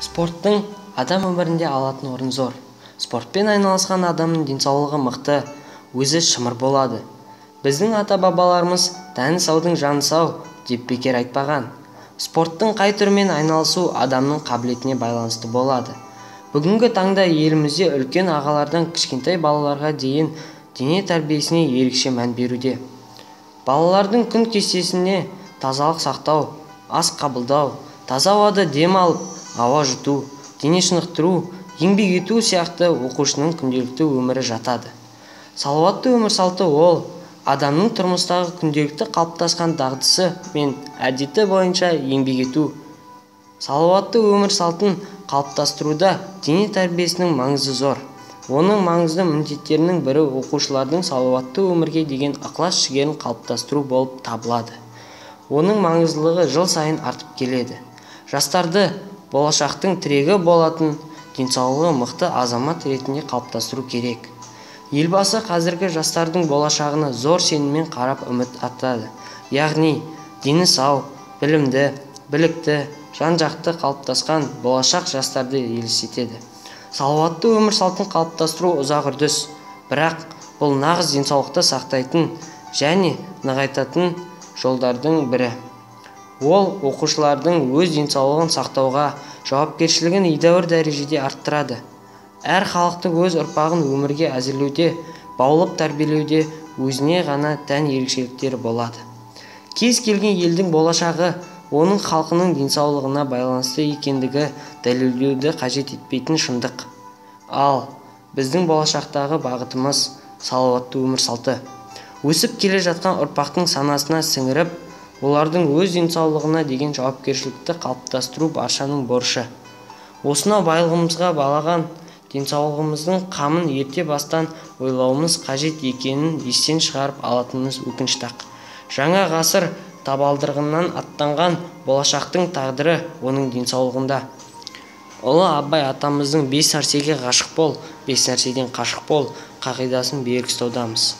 Спорттың адам өмірінде алатын орны зор. Спортпен айналысқан адамның денсаулығы мықты, өзі шымыр болады. Біздің ата-бабаларымыз тәні саудың жаны сау деп бекер айтпаған. Спорттың қай түрімен айналысу адамның қабілетіне байланысты болады. Бүгінгі таңда елімізде үлкен ағалардан кішкентай балаларға дейін дене тәрбиесіне ерекше мән беруде. Балалардың күн кестесіне тазалық сақтау, ас қабылдау, таза ауада дем алып, ауа жұту, дене шынықтыру, еңбек ету сияқты оқушының күнделікті өмірі жатады. Салауатты өмір салты ол адамның тұрмыстағы күнделікті қалыптасқан дағдысы мен әдеті бойынша еңбек ету. Салауатты өмір салтын қалыптастыруда дене тәрбиесінің маңызы зор. Оның маңызды міндеттерінің бірі оқушылардың салауатты өмірге деген ықылас-жігерін қалыптастыру болып табылады. Оның маңыздылығы жыл сайын артып келеді. Жастарды болашақтың тірегі болатын денсаулығы мықты азамат ретінде қалыптастыру керек. Елбасы қазіргі жастардың болашағына зор сеніммен қарап үміт артады. Яғни дені сау, білімді, білікті, жан-жақты қалыптасқан болашақ жастарды елестетеді. Салауатты өмір салтын қалыптастыру ұзақ үрдіс, бірақ бұл нағыз денсаулықты сақтайтын және нығайтатын жолдардың бірі. Ол оқушылардың өз денсаулығын сақтауға жауапкершілігін едәуір дәрежеде арттырады. Әр халықтың өз ұрпағын өмірге әзірлеуде, баулып тәрбиелеуде өзіне ғана тән ерекшеліктері болады. Кез келген елдің болашағы оның халқының денсаулығына байланысты екендігі дәлелдеуді қажет етпейтін шындық. Ал біздің болашақтағы бағытымыз салауатты өмір салты. Өсіп келе жатқан ұрпақтың санасына сіңіріп, олардың өз денсаулығына деген жауапкершілікті қалыптастыру баршаның борышы. Осынау байлығымызға балаған денсаулығымыздың қамын ерте бастан ойлауымыз қажет екенін естен шығарып алатынымыз өкінішті. Жаңа ғасыр табалдырығынан аттанған болашақтың тағдыры оның денсаулығында. Ұлы Абай атамыздың 5 нәрсеге ғашық бол, 5 нәрседен қашық бол қағидасын берік ұстаудамыз.